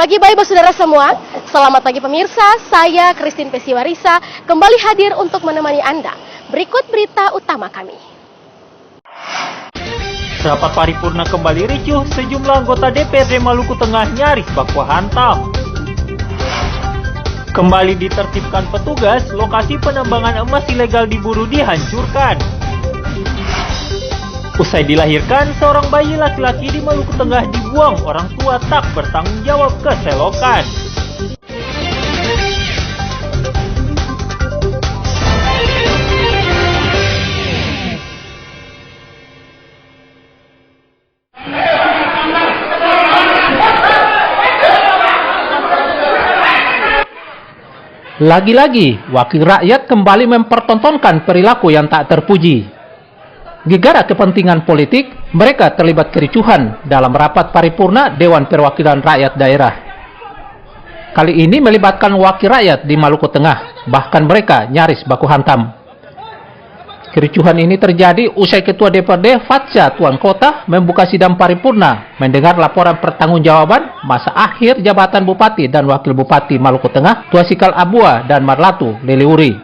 pagi baik saudara semua, selamat pagi pemirsa, saya Christine Pesiwarisa kembali hadir untuk menemani Anda. Berikut berita utama kami. Rapat paripurna kembali ricuh, sejumlah anggota DPRD Maluku Tengah nyaris baku hantam. Kembali ditertibkan petugas, lokasi penambangan emas ilegal di Buru dihancurkan. Usai dilahirkan, seorang bayi laki-laki di Maluku Tengah dibuang orang tua tak bertanggung jawab ke selokan. Lagi-lagi, wakil rakyat kembali mempertontonkan perilaku yang tak terpuji. Gegara kepentingan politik, mereka terlibat kericuhan dalam rapat paripurna Dewan Perwakilan Rakyat Daerah. Kali ini melibatkan wakil rakyat di Maluku Tengah, bahkan mereka nyaris baku hantam. Kericuhan ini terjadi usai Ketua DPRD Fatsa Tuan Kota membuka sidang paripurna mendengar laporan pertanggungjawaban masa akhir jabatan Bupati dan Wakil Bupati Maluku Tengah Tuasikal Abua dan Marlatu Leleuri.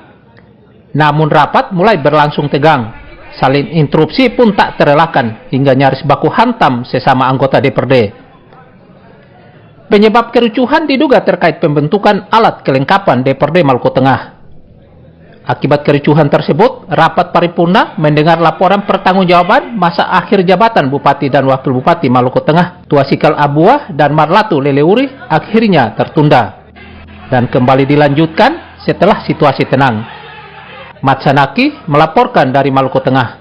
Namun rapat mulai berlangsung tegang. Saling interupsi pun tak terelakkan hingga nyaris baku hantam sesama anggota DPRD. Penyebab kericuhan diduga terkait pembentukan alat kelengkapan DPRD Maluku Tengah. Akibat kericuhan tersebut, rapat paripurna mendengar laporan pertanggungjawaban masa akhir jabatan Bupati dan Wakil Bupati Maluku Tengah Tuasikal Abua dan Marlatu Leleuri akhirnya tertunda dan kembali dilanjutkan setelah situasi tenang. Mat Sanaki melaporkan dari Maluku Tengah.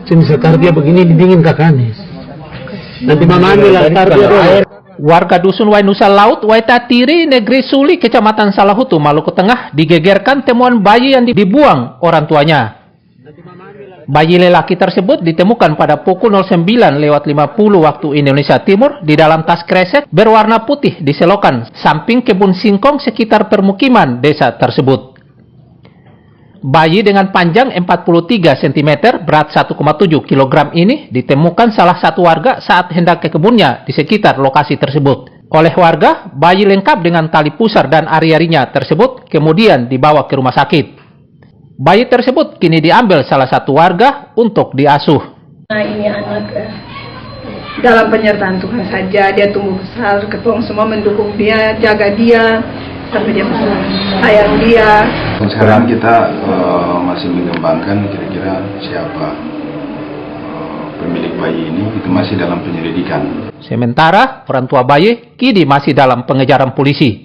Sekarang dia begini dingin kakanis. Nanti mama ambil air. Warga dusun Wainusa Laut, Waitatiri, Negeri Suli, Kecamatan Salahutu, Maluku Tengah digegerkan temuan bayi yang dibuang orang tuanya. Bayi lelaki tersebut ditemukan pada pukul 09.50 waktu Indonesia Timur di dalam tas kresek berwarna putih di selokan samping kebun singkong sekitar permukiman desa tersebut. Bayi dengan panjang 43 cm, berat 1,7 kg ini ditemukan salah satu warga saat hendak ke kebunnya di sekitar lokasi tersebut. Oleh warga, bayi lengkap dengan tali pusar dan ari-arinya tersebut kemudian dibawa ke rumah sakit. Bayi tersebut kini diambil salah satu warga untuk diasuh. Nah, ini anak dalam penyertaan Tuhan saja, dia tumbuh besar, ketua semua mendukung dia, jaga dia sampai dia besar, sayang dia. Sekarang kita masih mengembangkan kira-kira siapa pemilik bayi ini, itu masih dalam penyelidikan. Sementara orang tua bayi kini masih dalam pengejaran polisi.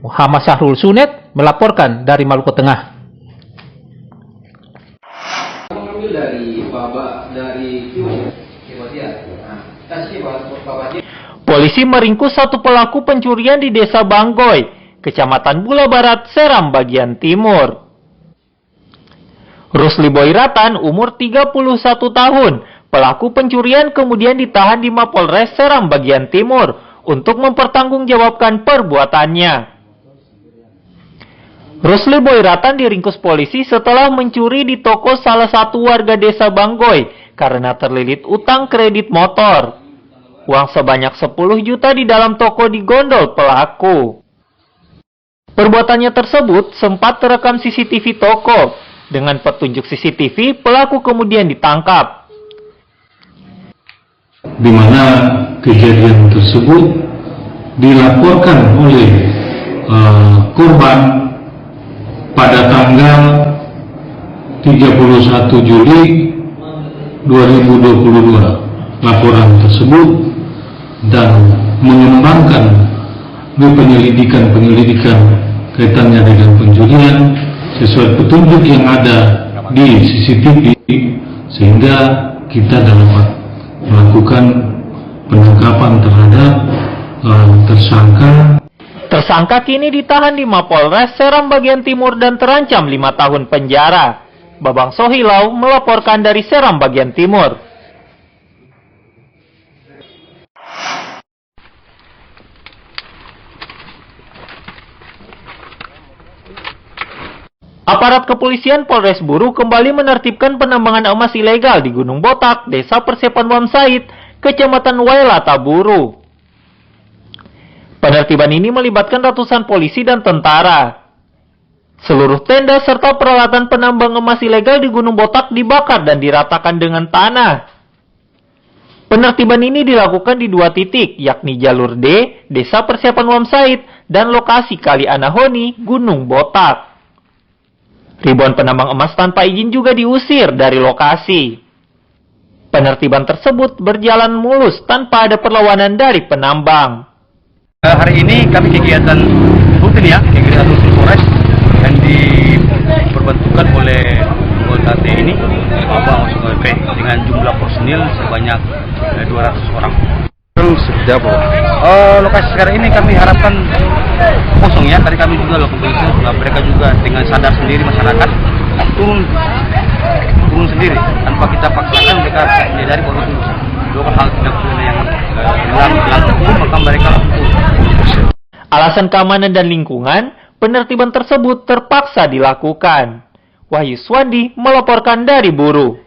Muhammad Syahrul Sunet melaporkan dari Maluku Tengah. Polisi meringkus satu pelaku pencurian di Desa Banggoy, Kecamatan Bula Barat, Seram bagian timur. Rusli Boyratan, umur 31 tahun, pelaku pencurian kemudian ditahan di Mapolres Seram bagian timur untuk mempertanggungjawabkan perbuatannya. Rusli Boyratan diringkus polisi setelah mencuri di toko salah satu warga Desa Banggoy karena terlilit utang kredit motor. Uang sebanyak 10 juta di dalam toko digondol pelaku. Perbuatannya tersebut sempat terekam CCTV toko. Dengan petunjuk CCTV, pelaku kemudian ditangkap. Di mana kejadian tersebut dilaporkan oleh korban pada tanggal 31 Juli 2022. Laporan tersebut dan mengembangkan penyelidikan kaitannya dengan pencurian sesuai petunjuk yang ada di CCTV, sehingga kita dapat melakukan penangkapan terhadap tersangka. Tersangka kini ditahan di Mapolres Seram bagian timur dan terancam 5 tahun penjara. Babang Sohilau melaporkan dari Seram bagian timur. Aparat kepolisian Polres Buru kembali menertibkan penambangan emas ilegal di Gunung Botak, Desa Persepan Wamsait, Kecamatan Wailata, Buru. Penertiban ini melibatkan ratusan polisi dan tentara. Seluruh tenda serta peralatan penambang emas ilegal di Gunung Botak dibakar dan diratakan dengan tanah. Penertiban ini dilakukan di 2 titik, yakni jalur D, Desa Persiapan Wam Said, dan lokasi Kali Anahoni, Gunung Botak. Ribuan penambang emas tanpa izin juga diusir dari lokasi. Penertiban tersebut berjalan mulus tanpa ada perlawanan dari penambang. Hari ini kami kegiatan rutin ya, kegiatan rutin Polres yang diperbantukan oleh anggota TNI, Bapak Masuk OP dengan jumlah personil sebanyak 200 orang. Seperti apa? Lokasi sekarang ini kami harapkan kosong ya. Tadi kami juga lakukan penelitian, mereka juga dengan sadar sendiri masyarakat turun sendiri tanpa kita paksakan, mereka menyadari bahwa itu melakukan hal tidak pidana yang melanggar hukum, maka mereka lakukan. Alasan keamanan dan lingkungan, penertiban tersebut terpaksa dilakukan. Wahyu Swandi melaporkan dari Buru.